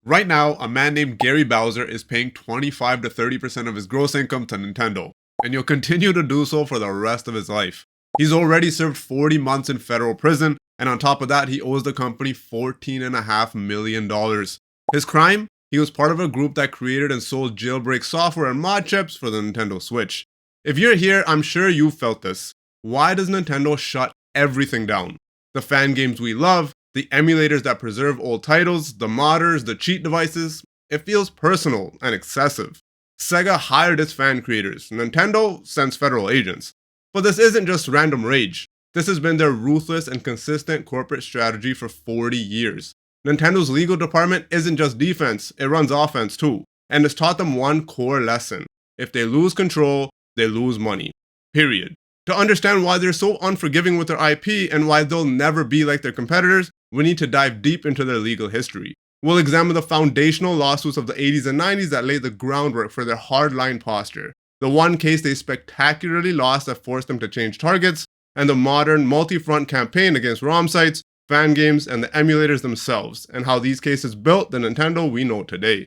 Right now, a man named Gary Bowser is paying 25 to 30% of his gross income to Nintendo, and he'll continue to do so for the rest of his life. He's already served 40 months in federal prison, and on top of that, he owes the company $14.5 million. His crime? He was part of a group that created and sold jailbreak software and mod chips for the Nintendo Switch. If you're here, I'm sure you've felt this. Why does Nintendo shut everything down? The fan games we love, the emulators that preserve old titles, the modders, the cheat devices, it feels personal and excessive. Sega hired its fan creators, Nintendo sends federal agents. But this isn't just random rage. This has been their ruthless and consistent corporate strategy for 40 years. Nintendo's legal department isn't just defense, it runs offense too. And it's taught them one core lesson. If they lose control, they lose money. Period. To understand why they're so unforgiving with their IP and why they'll never be like their competitors, we need to dive deep into their legal history. We'll examine the foundational lawsuits of the 80s and 90s that laid the groundwork for their hardline posture, the one case they spectacularly lost that forced them to change targets, and the modern multi-front campaign against ROM sites, fan games, and the emulators themselves, and how these cases built the Nintendo we know today.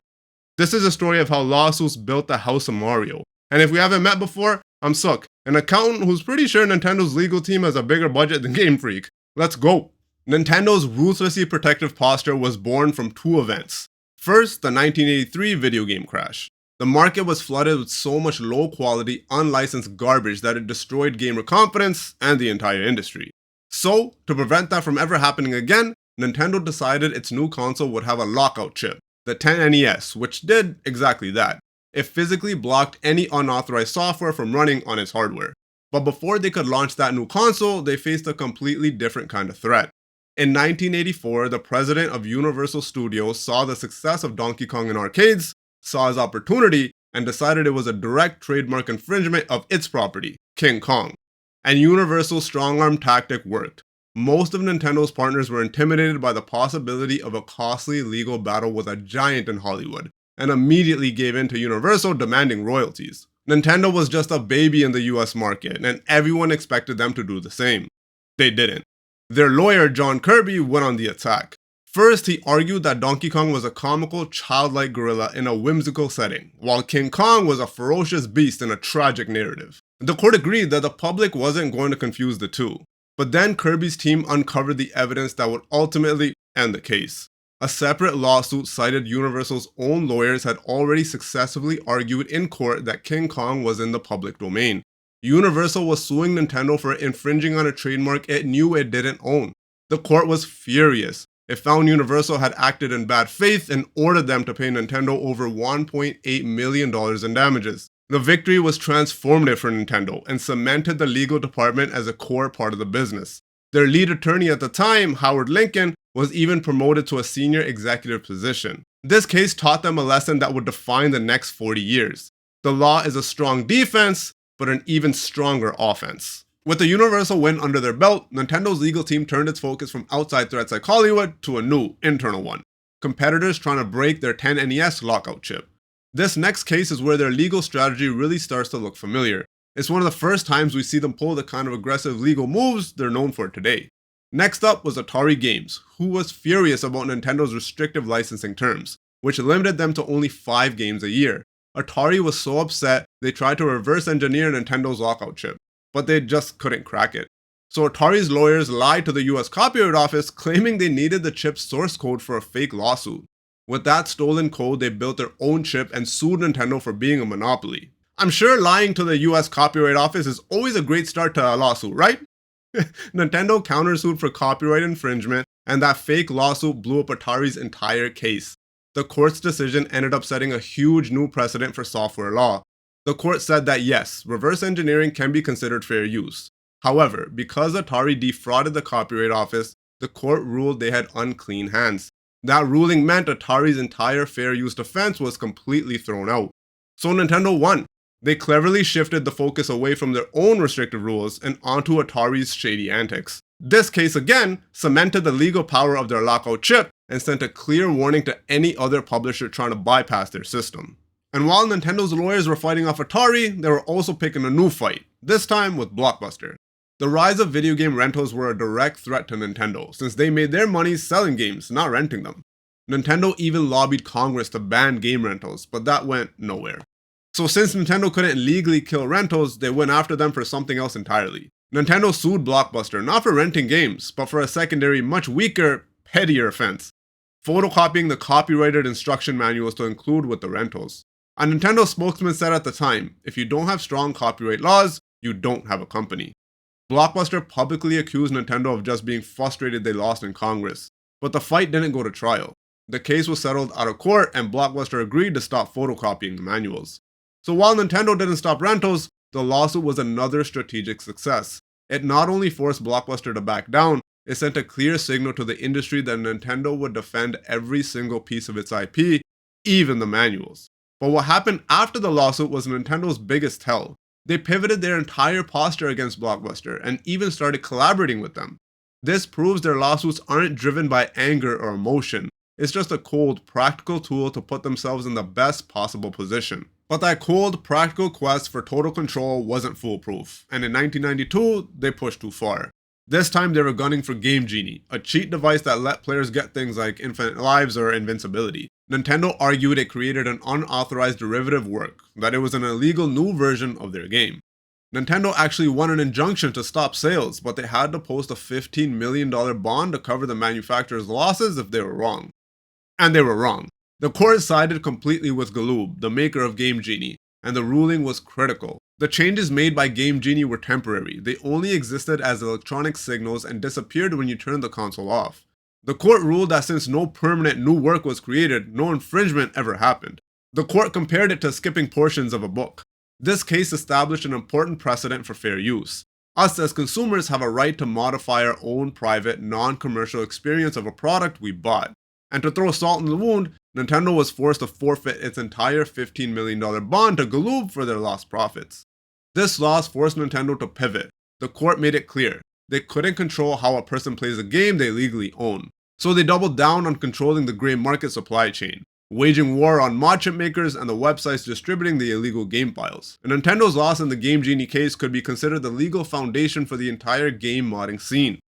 This is a story of how lawsuits built the House of Mario. And if we haven't met before, I'm Suk, an accountant who's pretty sure Nintendo's legal team has a bigger budget than Game Freak. Let's go! Nintendo's ruthlessly protective posture was born from two events. First, the 1983 video game crash. The market was flooded with so much low-quality, unlicensed garbage that it destroyed gamer confidence and the entire industry. So, to prevent that from ever happening again, Nintendo decided its new console would have a lockout chip, the 10NES, which did exactly that. It physically blocked any unauthorized software from running on its hardware. But before they could launch that new console, they faced a completely different kind of threat. In 1984, the president of Universal Studios saw the success of Donkey Kong in arcades, saw his opportunity, and decided it was a direct trademark infringement of its property, King Kong. And Universal's strong-arm tactic worked. Most of Nintendo's partners were intimidated by the possibility of a costly legal battle with a giant in Hollywood, and immediately gave in to Universal demanding royalties. Nintendo was just a baby in the US market, and everyone expected them to do the same. They didn't. Their lawyer, John Kirby, went on the attack. First, he argued that Donkey Kong was a comical, childlike gorilla in a whimsical setting, while King Kong was a ferocious beast in a tragic narrative. The court agreed that the public wasn't going to confuse the two. But then Kirby's team uncovered the evidence that would ultimately end the case. A separate lawsuit cited Universal's own lawyers had already successfully argued in court that King Kong was in the public domain. Universal was suing Nintendo for infringing on a trademark it knew it didn't own. The court was furious. It found Universal had acted in bad faith and ordered them to pay Nintendo over $1.8 million in damages. The victory was transformative for Nintendo and cemented the legal department as a core part of the business. Their lead attorney at the time, Howard Lincoln, was even promoted to a senior executive position. This case taught them a lesson that would define the next 40 years. The law is a strong defense, but an even stronger offense. With the Universal win under their belt, Nintendo's legal team turned its focus from outside threats like Hollywood to a new, internal one. Competitors trying to break their 10NES lockout chip. This next case is where their legal strategy really starts to look familiar. It's one of the first times we see them pull the kind of aggressive legal moves they're known for today. Next up was Atari Games, who was furious about Nintendo's restrictive licensing terms, which limited them to only 5 games a year. Atari was so upset, they tried to reverse engineer Nintendo's lockout chip, but they just couldn't crack it. So Atari's lawyers lied to the US Copyright Office, claiming they needed the chip's source code for a fake lawsuit. With that stolen code, they built their own chip and sued Nintendo for being a monopoly. I'm sure lying to the US Copyright Office is always a great start to a lawsuit, right? Nintendo countersued for copyright infringement, and that fake lawsuit blew up Atari's entire case. The court's decision ended up setting a huge new precedent for software law. The court said that yes, reverse engineering can be considered fair use. However, because Atari defrauded the Copyright Office, the court ruled they had unclean hands. That ruling meant Atari's entire fair use defense was completely thrown out. So Nintendo won. They cleverly shifted the focus away from their own restrictive rules and onto Atari's shady antics. This case again cemented the legal power of their lockout chip and sent a clear warning to any other publisher trying to bypass their system. And while Nintendo's lawyers were fighting off Atari, they were also picking a new fight, this time with Blockbuster. The rise of video game rentals were a direct threat to Nintendo, since they made their money selling games, not renting them. Nintendo even lobbied Congress to ban game rentals, but that went nowhere. So since Nintendo couldn't legally kill rentals, they went after them for something else entirely. Nintendo sued Blockbuster not for renting games, but for a secondary, much weaker, pettier offense: photocopying the copyrighted instruction manuals to include with the rentals. A Nintendo spokesman said at the time, "If you don't have strong copyright laws, you don't have a company." Blockbuster publicly accused Nintendo of just being frustrated they lost in Congress, but the fight didn't go to trial. The case was settled out of court, and Blockbuster agreed to stop photocopying the manuals. So while Nintendo didn't stop rentals, the lawsuit was another strategic success. It not only forced Blockbuster to back down, it sent a clear signal to the industry that Nintendo would defend every single piece of its IP, even the manuals. But what happened after the lawsuit was Nintendo's biggest tell. They pivoted their entire posture against Blockbuster and even started collaborating with them. This proves their lawsuits aren't driven by anger or emotion. It's just a cold, practical tool to put themselves in the best possible position. But that cold, practical quest for total control wasn't foolproof, and in 1992, they pushed too far. This time they were gunning for Game Genie, a cheat device that let players get things like infinite lives or invincibility. Nintendo argued it created an unauthorized derivative work, that it was an illegal new version of their game. Nintendo actually won an injunction to stop sales, but they had to post a $15 million bond to cover the manufacturer's losses if they were wrong. And they were wrong. The court sided completely with Galoob, the maker of Game Genie, and the ruling was critical. The changes made by Game Genie were temporary. They only existed as electronic signals and disappeared when you turned the console off. The court ruled that since no permanent new work was created, no infringement ever happened. The court compared it to skipping portions of a book. This case established an important precedent for fair use. Us as consumers have a right to modify our own private, non-commercial experience of a product we bought. And to throw salt in the wound, Nintendo was forced to forfeit its entire $15 million bond to Galoob for their lost profits. This loss forced Nintendo to pivot. The court made it clear they couldn't control how a person plays a game they legally own. So they doubled down on controlling the gray market supply chain, waging war on mod chip makers and the websites distributing the illegal game files. And Nintendo's loss in the Game Genie case could be considered the legal foundation for the entire game modding scene.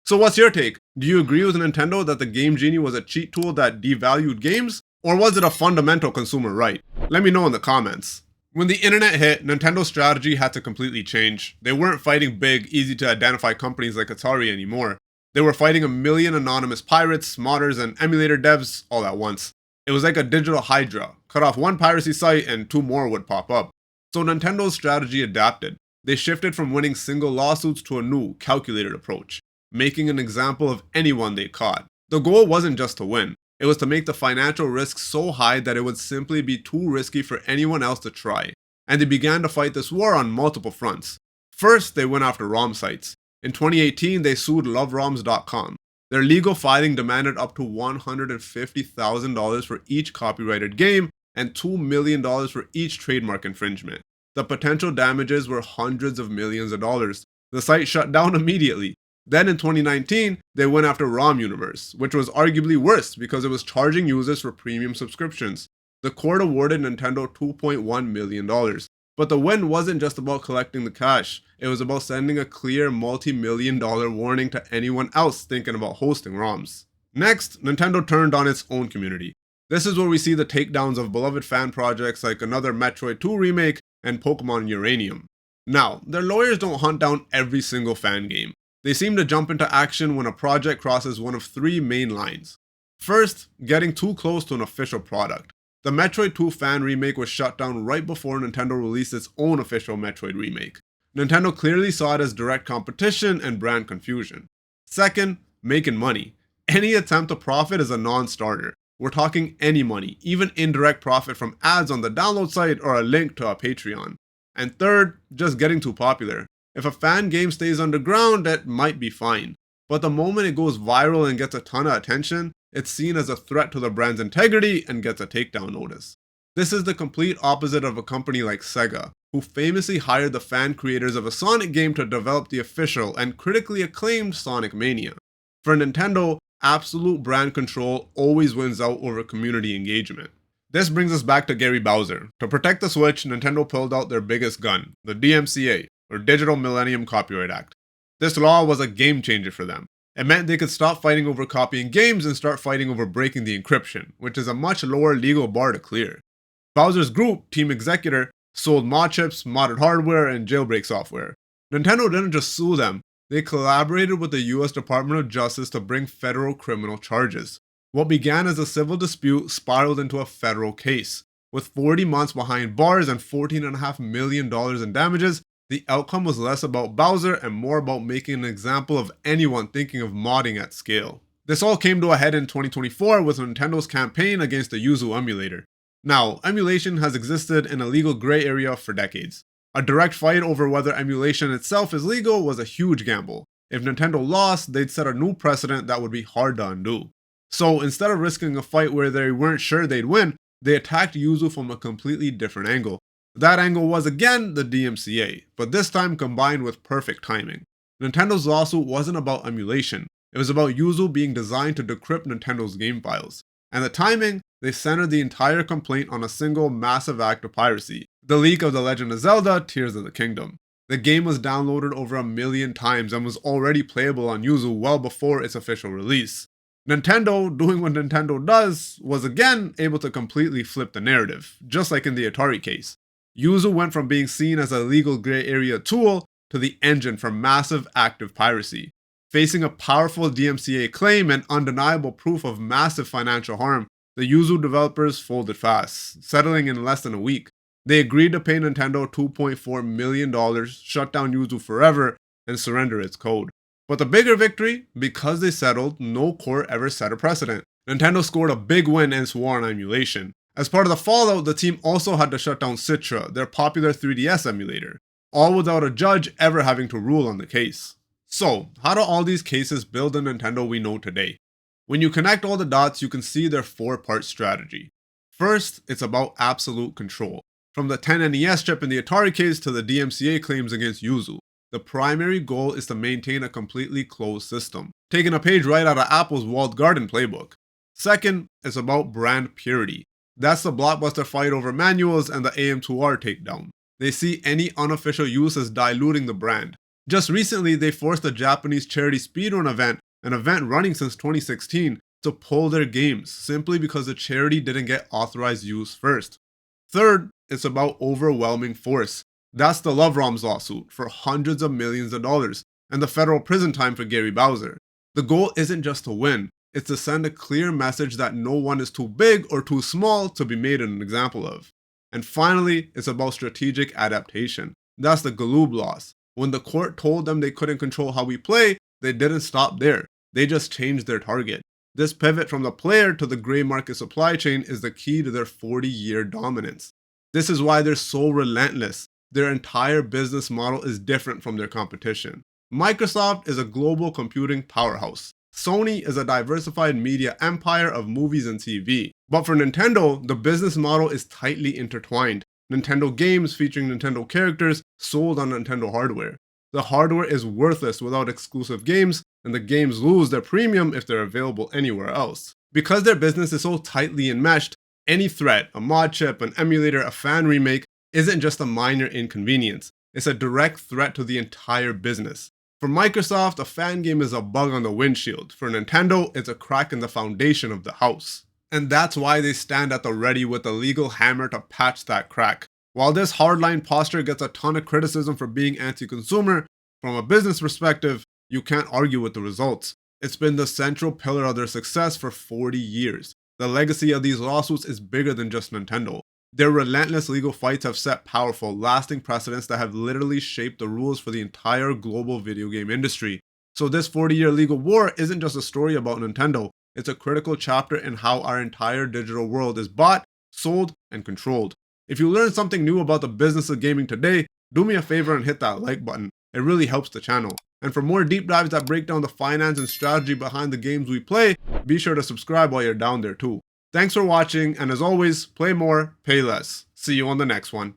So what's your take? Do you agree with Nintendo that the Game Genie was a cheat tool that devalued games? Or was it a fundamental consumer right? Let me know in the comments. When the internet hit, Nintendo's strategy had to completely change. They weren't fighting big, easy to identify companies like Atari anymore. They were fighting a million anonymous pirates, modders, and emulator devs all at once. It was like a digital hydra. Cut off one piracy site and two more would pop up. So Nintendo's strategy adapted. They shifted from winning single lawsuits to a new, calculated approach, making an example of anyone they caught. The goal wasn't just to win. It was to make the financial risk so high that it would simply be too risky for anyone else to try. And they began to fight this war on multiple fronts. First, they went after ROM sites. In 2018, they sued LoveROMS.com. Their legal filing demanded up to $150,000 for each copyrighted game and $2 million for each trademark infringement. The potential damages were hundreds of millions of dollars. The site shut down immediately. Then in 2019, they went after ROMUniverse, which was arguably worse because it was charging users for premium subscriptions. The court awarded Nintendo $2.1 million. But the win wasn't just about collecting the cash. It was about sending a clear multi-million-dollar warning to anyone else thinking about hosting ROMs. Next, Nintendo turned on its own community. This is where we see the takedowns of beloved fan projects like another Metroid 2 remake and Pokémon Uranium. Now, their lawyers don't hunt down every single fan game. They seem to jump into action when a project crosses one of three main lines. First, getting too close to an official product. The Metroid 2 fan remake was shut down right before Nintendo released its own official Metroid remake. Nintendo clearly saw it as direct competition and brand confusion. Second, making money. Any attempt to profit is a non-starter. We're talking any money, even indirect profit from ads on the download site or a link to a Patreon. And third, just getting too popular. If a fan game stays underground, that might be fine. But the moment it goes viral and gets a ton of attention, it's seen as a threat to the brand's integrity and gets a takedown notice. This is the complete opposite of a company like Sega, who famously hired the fan creators of a Sonic game to develop the official and critically acclaimed Sonic Mania. For Nintendo, absolute brand control always wins out over community engagement. This brings us back to Gary Bowser. To protect the Switch, Nintendo pulled out their biggest gun, the DMCA, or Digital Millennium Copyright Act. This law was a game changer for them. It meant they could stop fighting over copying games and start fighting over breaking the encryption, which is a much lower legal bar to clear. Bowser's group, Team Executor, sold mod chips, modded hardware, and jailbreak software. Nintendo didn't just sue them, they collaborated with the US Department of Justice to bring federal criminal charges. What began as a civil dispute spiraled into a federal case. With 40 months behind bars and $14.5 million in damages, the outcome was less about Bowser and more about making an example of anyone thinking of modding at scale. This all came to a head in 2024 with Nintendo's campaign against the Yuzu emulator. Now, emulation has existed in a legal gray area for decades. A direct fight over whether emulation itself is legal was a huge gamble. If Nintendo lost, they'd set a new precedent that would be hard to undo. So instead of risking a fight where they weren't sure they'd win, they attacked Yuzu from a completely different angle. That angle was again the DMCA, but this time combined with perfect timing. Nintendo's lawsuit wasn't about emulation, it was about Yuzu being designed to decrypt Nintendo's game files. And the timing, they centered the entire complaint on a single massive act of piracy, the leak of The Legend of Zelda: Tears of the Kingdom. The game was downloaded over 1 million times and was already playable on Yuzu well before its official release. Nintendo, doing what Nintendo does, was again able to completely flip the narrative, just like in the Atari case. Yuzu went from being seen as a legal gray area tool to the engine for massive active piracy. Facing a powerful DMCA claim and undeniable proof of massive financial harm, the Yuzu developers folded fast, settling in less than a week. They agreed to pay Nintendo $2.4 million, shut down Yuzu forever, and surrender its code. But the bigger victory, because they settled, no court ever set a precedent. Nintendo scored a big win and swore on emulation. As part of the fallout, the team also had to shut down Citra, their popular 3DS emulator, all without a judge ever having to rule on the case. So, how do all these cases build the Nintendo we know today? When you connect all the dots, you can see their 4-part strategy. First, it's about absolute control. From the 10NES chip in the Atari case to the DMCA claims against Yuzu, the primary goal is to maintain a completely closed system, taking a page right out of Apple's walled garden playbook. Second, it's about brand purity. That's the Blockbuster fight over manuals and the AM2R takedown. They see any unofficial use as diluting the brand. Just recently, they forced a Japanese charity speedrun event, an event running since 2016, to pull their games, simply because the charity didn't get authorized use first. Third, it's about overwhelming force. That's the LoveROMS lawsuit for hundreds of millions of dollars, and the federal prison time for Gary Bowser. The goal isn't just to win, it's to send a clear message that no one is too big or too small to be made an example of. And finally, it's about strategic adaptation. That's the Galoob loss. When the court told them they couldn't control how we play, they didn't stop there. They just changed their target. This pivot from the player to the gray market supply chain is the key to their 40-year dominance. This is why they're so relentless. Their entire business model is different from their competition. Microsoft is a global computing powerhouse. Sony is a diversified media empire of movies and TV. But for Nintendo, the business model is tightly intertwined. Nintendo games featuring Nintendo characters sold on Nintendo hardware. The hardware is worthless without exclusive games, and the games lose their premium if they're available anywhere else. Because their business is so tightly enmeshed, any threat, a mod chip, an emulator, a fan remake, isn't just a minor inconvenience. It's a direct threat to the entire business. For Microsoft, a fan game is a bug on the windshield. For Nintendo, it's a crack in the foundation of the house. And that's why they stand at the ready with a legal hammer to patch that crack. While this hardline posture gets a ton of criticism for being anti-consumer, from a business perspective, you can't argue with the results. It's been the central pillar of their success for 40 years. The legacy of these lawsuits is bigger than just Nintendo. Their relentless legal fights have set powerful, lasting precedents that have literally shaped the rules for the entire global video game industry. So this 40-year legal war isn't just a story about Nintendo, it's a critical chapter in how our entire digital world is bought, sold, and controlled. If you learned something new about the business of gaming today, do me a favor and hit that like button. It really helps the channel. And for more deep dives that break down the finance and strategy behind the games we play, be sure to subscribe while you're down there too. Thanks for watching, and as always, play more, pay less. See you on the next one.